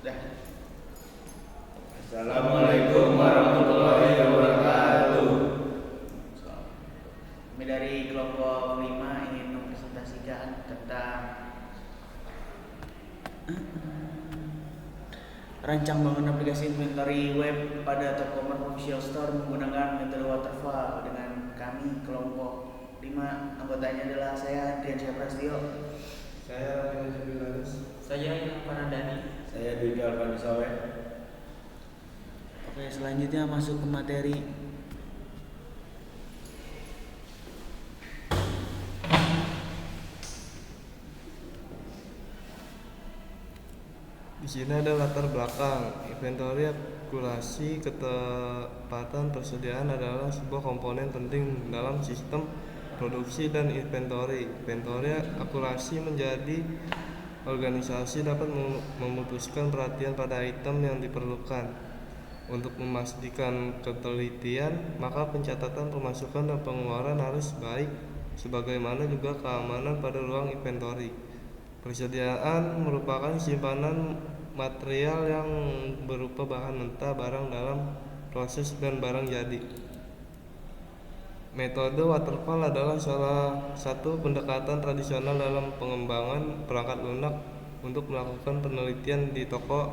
Dah. Assalamualaikum warahmatullahi wabarakatuh. Kami dari kelompok 5 ingin mempresentasikan tentang rancang bangun aplikasi inventory web pada Tokopedia Official Store menggunakan metode waterfall dengan kami kelompok 5. Anggotanya adalah saya Adrian Syafrastio, Saya Raffi Najabilanus. Saya Ilham Panandani. Saya Dwi Alfani Soleh. Oke, selanjutnya masuk ke materi. Di sini ada latar belakang. Inventory akulasi ketepatan persediaan adalah sebuah komponen penting dalam sistem produksi dan inventory. Inventory akulasi menjadi organisasi dapat memutuskan perhatian pada item yang diperlukan. Untuk memastikan ketelitian, maka pencatatan pemasukan dan pengeluaran harus baik, sebagaimana juga keamanan pada ruang inventory. Persediaan merupakan simpanan material yang berupa bahan mentah, barang dalam proses, dan barang jadi. Metode waterfall adalah salah satu pendekatan tradisional dalam pengembangan perangkat lunak untuk melakukan penelitian di toko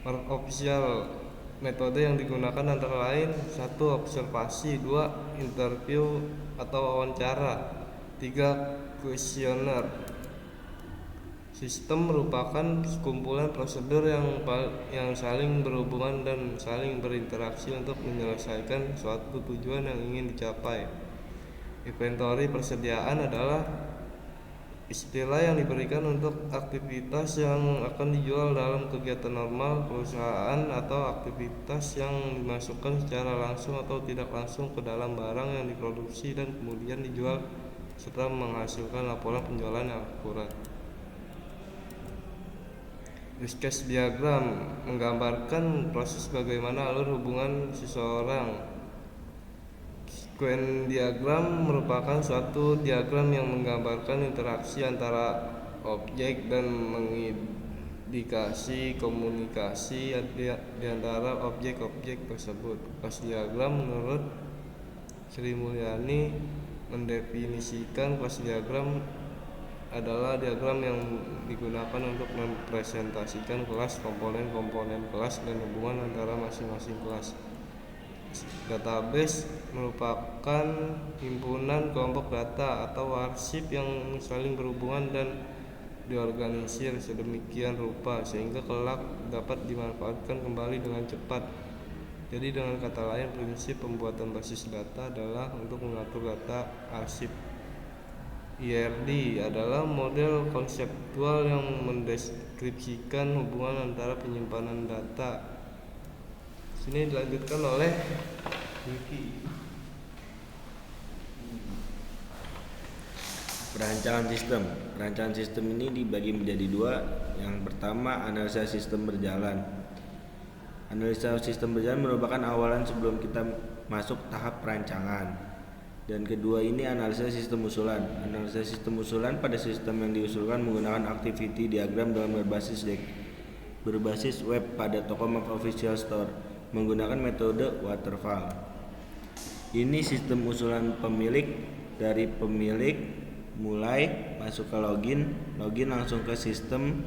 official. Metode yang digunakan antara lain 1. Observasi, 2. Interview atau wawancara, 3. Kuesioner. Sistem merupakan kumpulan prosedur yang saling berhubungan dan saling berinteraksi untuk menyelesaikan suatu tujuan yang ingin dicapai. Inventory persediaan adalah istilah yang diberikan untuk aktivitas yang akan dijual dalam kegiatan normal perusahaan atau aktivitas yang dimasukkan secara langsung atau tidak langsung ke dalam barang yang diproduksi dan kemudian dijual serta menghasilkan laporan penjualan yang akurat. Use case diagram menggambarkan proses bagaimana alur hubungan seseorang. Sequence diagram merupakan suatu diagram yang menggambarkan interaksi antara objek dan mengindikasi komunikasi di antara objek-objek tersebut. Kelas diagram menurut Sri Mulyani mendefinisikan kelas diagram adalah diagram yang digunakan untuk mempresentasikan kelas, komponen-komponen kelas, dan hubungan antara masing-masing kelas. Database merupakan himpunan kelompok data atau arsip yang saling berhubungan dan diorganisir sedemikian rupa sehingga kelak dapat dimanfaatkan kembali dengan cepat. Jadi dengan kata lain, prinsip pembuatan basis data adalah untuk mengatur data arsip. IRD adalah model konseptual yang mendeskripsikan hubungan antara penyimpanan data. Sini dilanjutkan oleh Yuki. Perancangan sistem ini dibagi menjadi dua. Yang pertama, analisa sistem berjalan. Analisa sistem berjalan merupakan awalan sebelum kita masuk tahap perancangan. Dan kedua ini analisa sistem usulan. Analisa sistem usulan pada sistem yang diusulkan menggunakan activity diagram dalam berbasis web pada Tokopedia Official Store menggunakan metode waterfall. Ini sistem usulan pemilik, dari pemilik mulai masuk ke login langsung ke sistem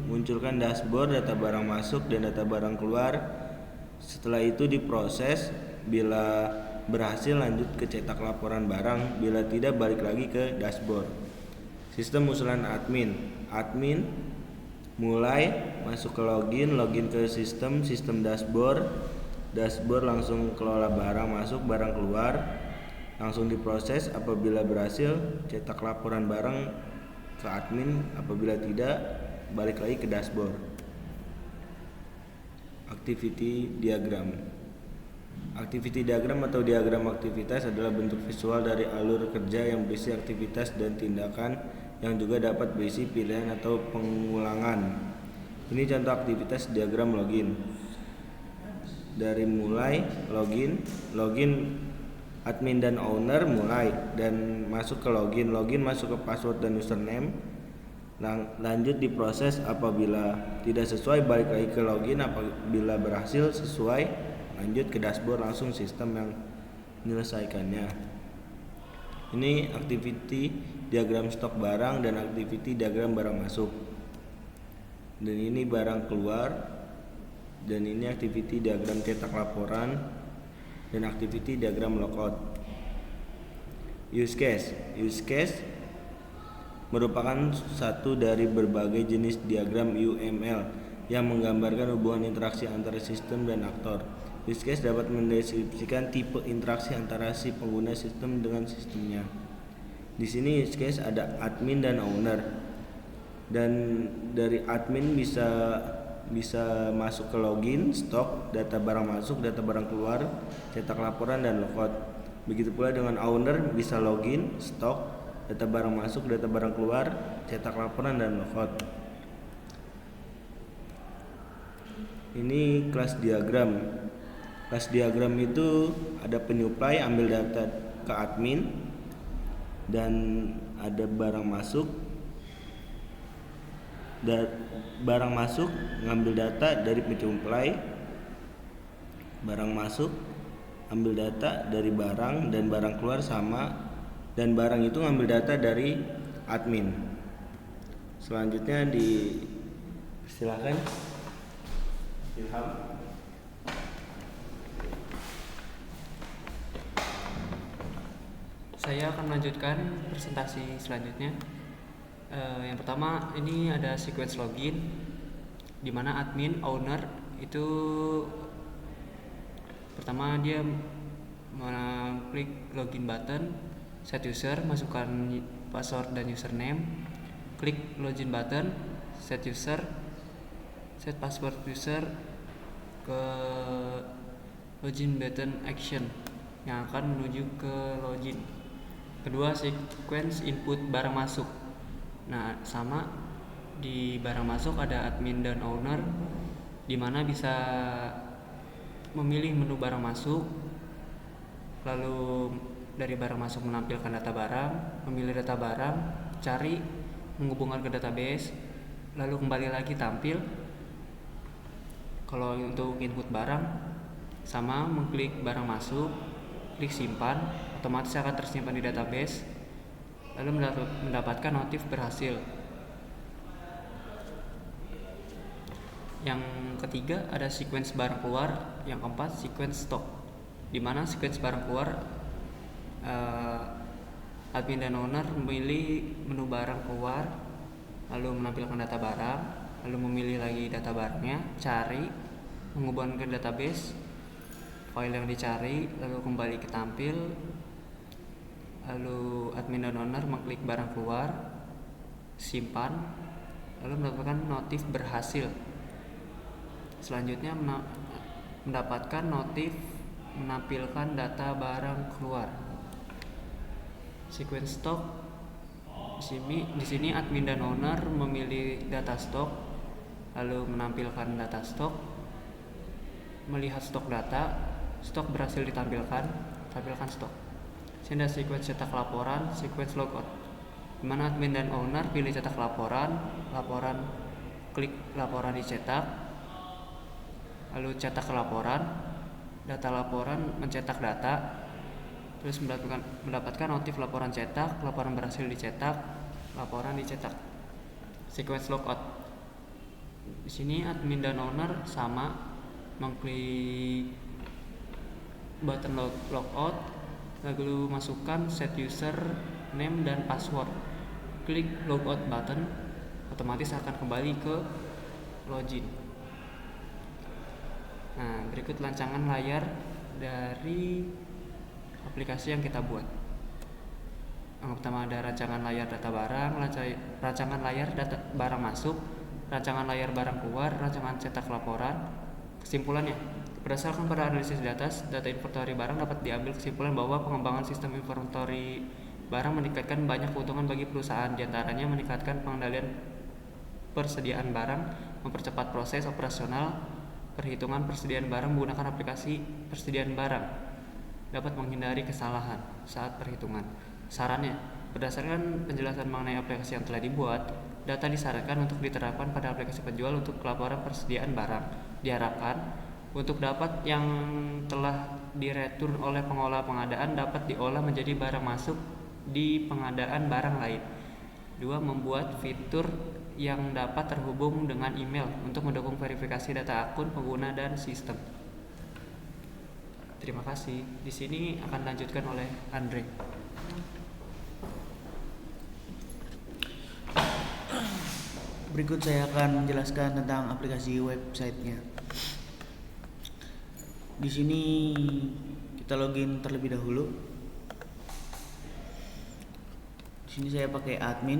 munculkan dashboard, data barang masuk dan data barang keluar. Setelah itu diproses, bila berhasil lanjut ke cetak laporan barang, bila tidak balik lagi ke dashboard. Sistem usulan admin mulai masuk ke login ke sistem dashboard langsung kelola barang masuk, barang keluar, langsung diproses. Apabila berhasil cetak laporan barang ke admin, apabila tidak balik lagi ke dashboard. Activity diagram atau diagram aktivitas adalah bentuk visual dari alur kerja yang berisi aktivitas dan tindakan yang juga dapat berisi pilihan atau pengulangan. Ini contoh aktivitas diagram login. Dari mulai login admin dan owner mulai dan masuk ke login masuk ke password dan username. Lanjut diproses, apabila tidak sesuai balik lagi ke login, apabila berhasil sesuai lanjut ke dashboard, langsung sistem yang menyelesaikannya. Ini activity diagram stok barang dan activity diagram barang masuk. Dan ini barang keluar, dan ini activity diagram cetak laporan dan activity diagram logout. Use case merupakan satu dari berbagai jenis diagram UML yang menggambarkan hubungan interaksi antara sistem dan aktor. Use case dapat mendeskripsikan tipe interaksi antara si pengguna sistem dengan sistemnya. Di sini use case ada admin dan owner. Dan dari admin bisa masuk ke login, stok, data barang masuk, data barang keluar, cetak laporan dan logout. Begitu pula dengan owner, bisa login, stok, data barang masuk, data barang keluar, cetak laporan dan logout. Ini kelas diagram. Kelas diagram itu ada penyuplai, ambil data ke admin, dan ada barang masuk. Barang masuk ngambil data dari penyuplai, barang masuk ambil data dari barang, dan barang keluar sama, dan barang itu ngambil data dari admin. Selanjutnya silakan Ilham. Saya akan melanjutkan presentasi selanjutnya. Yang pertama ini ada sequence login, di mana admin owner itu pertama dia mengklik login button, set user, masukkan password dan username, klik login button, set user, set password user ke login button action yang akan menuju ke login. Kedua, sequence input barang masuk. Nah, sama di barang masuk ada admin dan owner, di mana bisa memilih menu barang masuk, lalu dari barang masuk menampilkan data barang, memilih data barang, cari, menghubungkan ke database, lalu kembali lagi tampil. Kalau untuk input barang, sama mengklik barang masuk, klik simpan, otomatis akan tersimpan di database, lalu mendapatkan notif berhasil. Yang ketiga ada sequence barang keluar. Yang keempat sequence stok, di mana sequence barang keluar admin dan owner memilih menu barang keluar, lalu menampilkan data barang, lalu memilih lagi data barangnya, cari, menghubungkan ke database file yang dicari, lalu kembali ke tampil, lalu admin dan owner mengklik barang keluar, simpan, lalu mendapatkan notif berhasil. Selanjutnya mendapatkan notif menampilkan data barang keluar. Sequence stok, di sini admin dan owner memilih data stok, lalu menampilkan data stok, melihat stok data, stok berhasil tampilkan stok. Sini ada sequence cetak laporan, sequence logout, di mana admin dan owner pilih cetak laporan, klik laporan dicetak, lalu cetak ke laporan, data laporan mencetak data, terus mendapatkan notif laporan cetak, laporan berhasil dicetak, laporan dicetak. Sequence logout, di sini admin dan owner sama mengklik button logout, lalu masukkan set user name dan password, klik logout button, otomatis akan kembali ke login. Nah, berikut rancangan layar dari aplikasi yang kita buat. Yang pertama ada rancangan layar data barang, rancangan layar data barang masuk, rancangan layar barang keluar, rancangan cetak laporan. Kesimpulannya, berdasarkan pada analisis data inventory barang dapat diambil kesimpulan bahwa pengembangan sistem inventory barang meningkatkan banyak keuntungan bagi perusahaan, diantaranya meningkatkan pengendalian persediaan barang, mempercepat proses operasional, perhitungan persediaan barang menggunakan aplikasi persediaan barang, dapat menghindari kesalahan saat perhitungan. Sarannya, berdasarkan penjelasan mengenai aplikasi yang telah dibuat, Data disarankan untuk diterapkan pada aplikasi penjual untuk laporan persediaan barang. Diharapkan untuk dapat yang telah diretur oleh pengolah pengadaan dapat diolah menjadi barang masuk di pengadaan barang lain. 2. Membuat fitur yang dapat terhubung dengan email untuk mendukung verifikasi data akun pengguna dan sistem. Terima kasih. Di sini akan dilanjutkan oleh Andre. Berikut saya akan menjelaskan tentang aplikasi websitenya. Di sini kita login terlebih dahulu. Di sini saya pakai admin.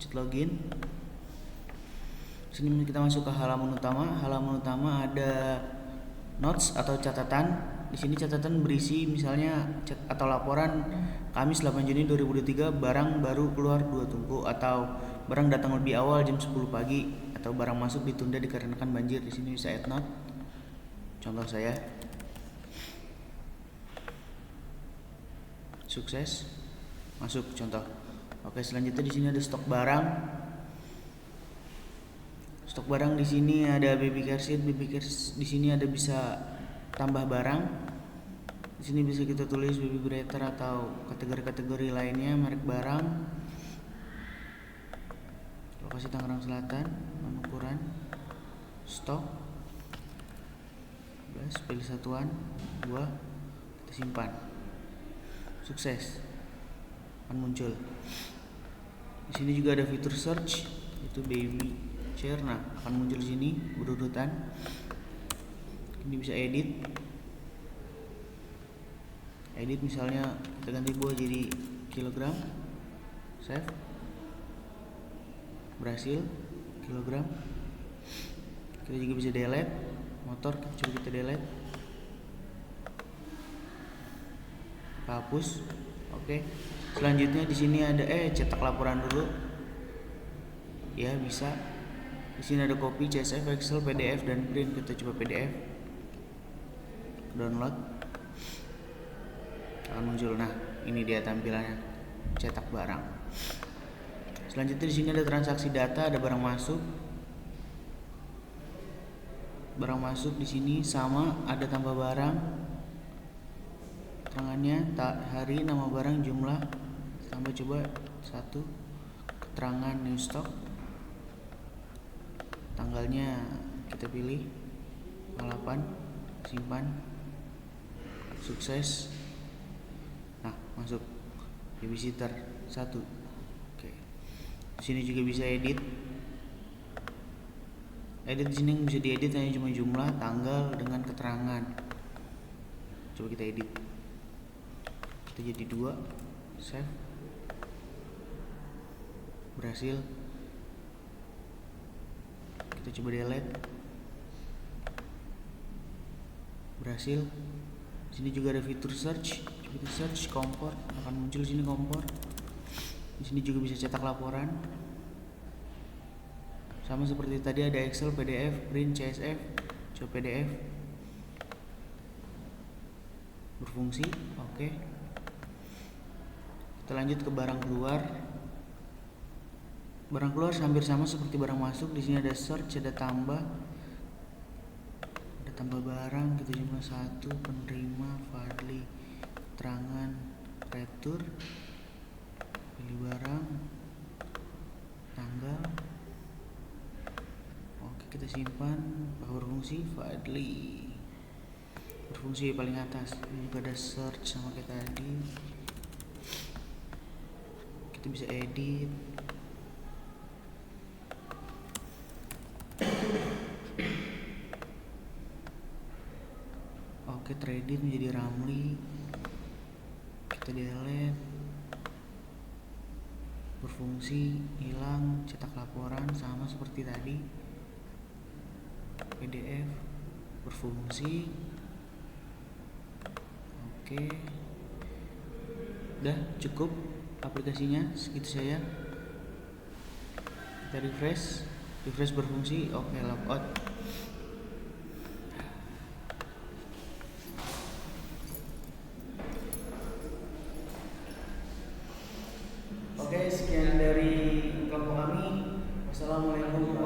Cek login. Di sini kita masuk ke halaman utama. Halaman utama ada notes atau catatan. Di sini catatan berisi misalnya atau laporan Kamis 8 Juni 2023 barang baru keluar 2 tungku, atau barang datang lebih awal jam 10 pagi, atau barang masuk ditunda dikarenakan banjir. Di sini bisa add note. Contoh saya. Sukses. Masuk contoh. Oke, selanjutnya di sini ada stok barang. Stok barang di sini ada baby care sheet, di sini ada bisa tambah barang. Di sini bisa kita tulis baby breather atau kategori-kategori lainnya, merek barang, lokasi Tangerang Selatan, nama ukuran, stok, pilih satuan, 2, kita simpan. Sukses, akan muncul. Di sini juga ada fitur search, itu baby chair. Nah, akan muncul di sini berurutan. Ini bisa edit misalnya kita ganti buah jadi kilogram, save, berhasil, kilogram. Kita juga bisa delete motor, coba kita delete, hapus. Oke. Selanjutnya di sini ada cetak laporan dulu, ya bisa. Di sini ada copy, CSV, Excel, PDF, dan print. Kita coba PDF, download, akan muncul. Nah, ini dia tampilannya, cetak barang. Selanjutnya di sini ada transaksi data, ada barang masuk. Barang masuk di sini sama, ada tambah barang, keterangannya, hari, nama barang, jumlah, tambah coba 1, keterangan new stock, tanggalnya kita pilih 8, simpan, sukses. Nah, masuk babysitter 1. Oke. Di sini juga bisa edit. Di sini yang bisa diedit hanya cuma jumlah, tanggal dengan keterangan. Coba kita edit. Kita jadi 2, save. Berhasil. Kita coba delete. Berhasil. Di sini juga ada fitur search. Coba kita search kompor, akan muncul di sini kompor. Di sini juga bisa cetak laporan. Sama seperti tadi ada Excel, PDF, print, CSV. Coba PDF. Berfungsi. Oke. Kita lanjut ke barang keluar. Barang keluar hampir sama seperti barang masuk. Di sini ada search, ada tambah barang, kita jumlah 1, penerima, Fadli, keterangan, retur, pilih barang, tanggal. Oke, kita simpan. Berfungsi, Fadli, berfungsi paling atas. Ini juga ada search sama kayak tadi. Kita bisa edit. Oke, teredit menjadi Ramli. Kita delete. Berfungsi, hilang, cetak laporan sama seperti tadi. PDF, berfungsi. Oke. Udah cukup aplikasinya, segitu saya. Kita refresh berfungsi. Oke, logout. Oke, sekian Assalamualaikum